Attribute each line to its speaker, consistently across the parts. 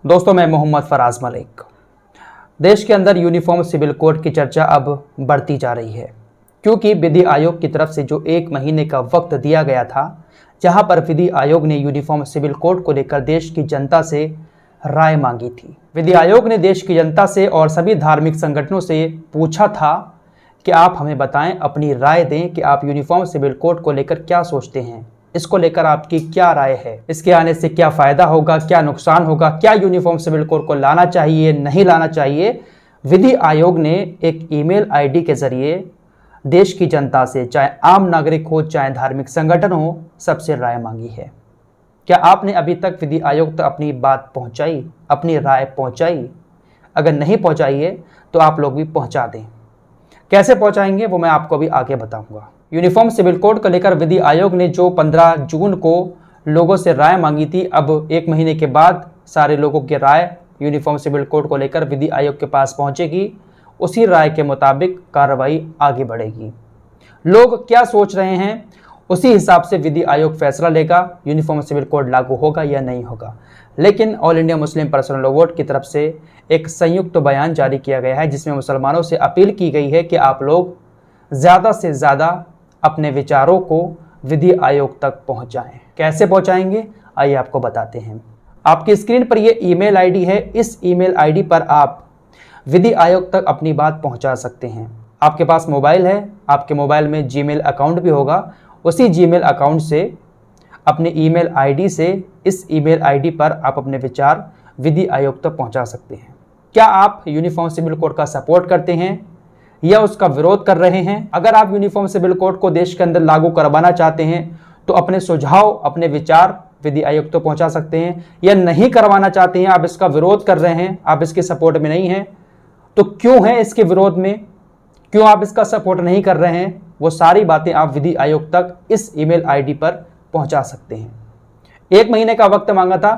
Speaker 1: दोस्तों, मैं मोहम्मद फराज मलिक। देश के अंदर यूनिफॉर्म सिविल कोड की चर्चा अब बढ़ती जा रही है, क्योंकि विधि आयोग की तरफ से जो 1 महीने का वक्त दिया गया था, जहां पर विधि आयोग ने यूनिफॉर्म सिविल कोड को लेकर देश की जनता से राय मांगी थी। विधि आयोग ने देश की जनता से और सभी धार्मिक संगठनों से पूछा था कि आप हमें बताएं, अपनी राय दें कि आप यूनिफॉर्म सिविल कोड को लेकर क्या सोचते हैं, इसको लेकर आपकी क्या राय है, इसके आने से क्या फ़ायदा होगा, क्या नुकसान होगा, क्या यूनिफॉर्म सिविल कोड को लाना चाहिए, नहीं लाना चाहिए। विधि आयोग ने एक ईमेल आईडी के जरिए देश की जनता से, चाहे आम नागरिक हो चाहे धार्मिक संगठन हो, सबसे राय मांगी है। क्या आपने अभी तक विधि आयोग तक अपनी बात पहुंचाई, अपनी राय पहुंचाई? अगर नहीं पहुंचाई है तो आप लोग भी पहुंचा दें। कैसे पहुंचाएंगे वो मैं आपको अभी आगे बताऊंगा। यूनिफॉर्म सिविल कोड को लेकर विधि आयोग ने जो 15 जून को लोगों से राय मांगी थी, अब 1 महीने के बाद सारे लोगों की राय यूनिफॉर्म सिविल कोड को लेकर विधि आयोग के पास पहुंचेगी। उसी राय के मुताबिक कार्रवाई आगे बढ़ेगी। लोग क्या सोच रहे हैं, उसी हिसाब से विधि आयोग फैसला लेगा, यूनिफॉर्म सिविल कोड लागू होगा या नहीं होगा। लेकिन all India Muslim personal law board की तरफ से एक संयुक्त बयान जारी किया गया है, जिसमें मुसलमानों से अपील की गई है कि आप लोग ज़्यादा से ज़्यादा अपने विचारों को विधि आयोग तक पहुंचाएं। कैसे पहुंचाएंगे, आइए आपको बताते हैं। आपकी स्क्रीन पर ये ईमेल आईडी है। इस ईमेल आईडी पर आप विधि आयोग तक अपनी बात पहुंचा सकते हैं। आपके पास मोबाइल है, आपके मोबाइल में जीमेल अकाउंट भी होगा। उसी जीमेल अकाउंट से, अपने ईमेल आईडी से, इस ईमेल आईडी पर आप अपने विचार विधि आयोग तक पहुंचा सकते हैं। क्या आप यूनिफॉर्म सिविल कोड का सपोर्ट करते हैं या उसका विरोध कर रहे हैं? अगर आप यूनिफॉर्म सिविल कोड को देश के अंदर लागू करवाना चाहते हैं तो अपने सुझाव, अपने विचार विधि आयोग तक पहुंचा सकते हैं। या नहीं करवाना चाहते हैं, आप इसका विरोध कर रहे हैं, आप इसके सपोर्ट में नहीं हैं, तो क्यों है इसके विरोध में, क्यों आप इसका सपोर्ट नहीं कर रहे हैं, वो सारी बातें आप विधि आयोग तक इस ईमेल आईडी पर पहुंचा सकते हैं। 1 महीने का वक्त मांगा था,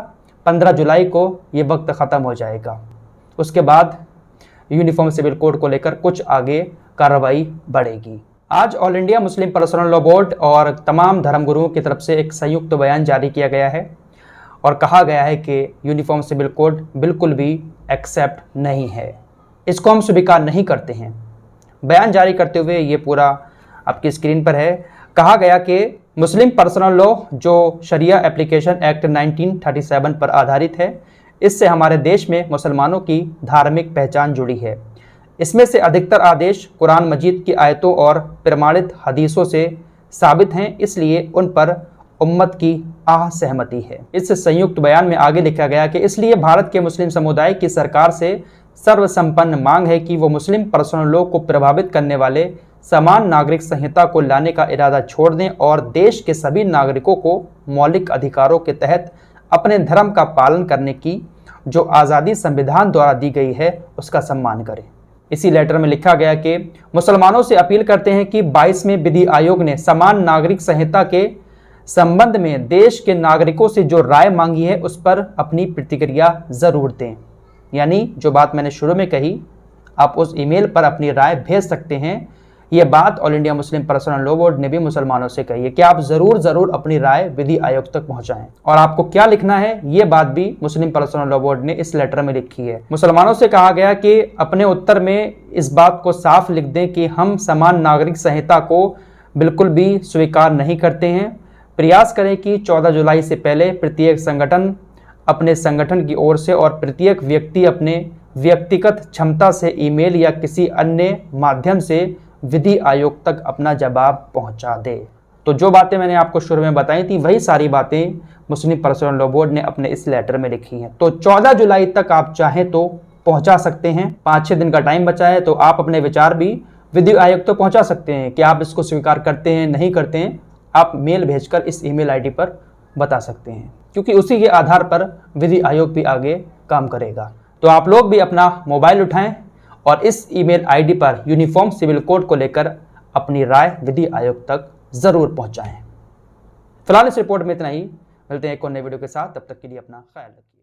Speaker 1: 15 जुलाई को ये वक्त ख़त्म हो जाएगा। उसके बाद यूनिफॉर्म सिविल कोड को लेकर कुछ आगे कार्रवाई बढ़ेगी। आज all India Muslim personal law board और तमाम धर्मगुरुओं की तरफ से एक संयुक्त बयान जारी किया गया है और कहा गया है कि यूनिफॉर्म सिविल कोड बिल्कुल भी एक्सेप्ट नहीं है, इसको हम स्वीकार नहीं करते हैं। बयान जारी करते हुए ये पूरा आपकी स्क्रीन पर है। कहा गया कि मुस्लिम पर्सनल लॉ जो शरिया एप्लीकेशन एक्ट 1937 पर आधारित है, इससे हमारे देश में मुसलमानों की धार्मिक पहचान जुड़ी है। इसमें से अधिकतर आदेश कुरान मजीद की आयतों और प्रमाणित हदीसों से साबित हैं, इसलिए उन पर उम्मत की सहमति है। इस संयुक्त बयान में आगे लिखा गया कि इसलिए भारत के मुस्लिम समुदाय की सरकार से सर्वसंपन्न मांग है कि वो मुस्लिम पर्सनल लॉ को प्रभावित करने वाले समान नागरिक संहिता को लाने का इरादा छोड़ दें और देश के सभी नागरिकों को मौलिक अधिकारों के तहत अपने धर्म का पालन करने की जो आज़ादी संविधान द्वारा दी गई है, उसका सम्मान करें। इसी लेटर में लिखा गया कि मुसलमानों से अपील करते हैं कि 22वें विधि आयोग ने समान नागरिक संहिता के संबंध में देश के नागरिकों से जो राय मांगी है, उस पर अपनी प्रतिक्रिया ज़रूर दें। यानी जो बात मैंने शुरू में कही, आप उस ईमेल पर अपनी राय भेज सकते हैं। ये बात all India Muslim personal law board ने भी मुसलमानों से कही है कि आप ज़रूर अपनी राय विधि आयोग तक पहुंचाएं। और आपको क्या लिखना है, ये बात भी मुस्लिम पर्सनल लॉ बोर्ड ने इस लेटर में लिखी है। मुसलमानों से कहा गया कि अपने उत्तर में इस बात को साफ लिख दें कि हम समान नागरिक संहिता को बिल्कुल भी स्वीकार नहीं करते हैं। प्रयास करें कि 14 जुलाई से पहले प्रत्येक संगठन अपने संगठन की ओर से और प्रत्येक व्यक्ति अपने व्यक्तिगत क्षमता से ईमेल या किसी अन्य माध्यम से विधि आयोग तक अपना जवाब पहुंचा दे। तो जो बातें मैंने आपको शुरू में बताई थी, वही सारी बातें मुस्लिम पर्सनल लॉ बोर्ड ने अपने इस लेटर में लिखी हैं। तो 14 जुलाई तक आप चाहें तो पहुंचा सकते हैं। 5-6 दिन का टाइम बचा है, तो आप अपने विचार भी विधि आयोग तक पहुंचा सकते हैं कि आप इसको स्वीकार करते हैं, नहीं करते हैं। आप मेल भेजकर इस ईमेल आईडी पर बता सकते हैं, क्योंकि उसी के आधार पर विधि आयोग भी आगे काम करेगा। तो आप लोग भी अपना मोबाइल उठाएं और इस ईमेल आईडी पर यूनिफॉर्म सिविल कोड को लेकर अपनी राय विधि आयोग तक ज़रूर पहुंचाएं। फिलहाल इस रिपोर्ट में इतना ही। मिलते हैं एक और नए वीडियो के साथ, तब तक के लिए अपना ख्याल रखिए।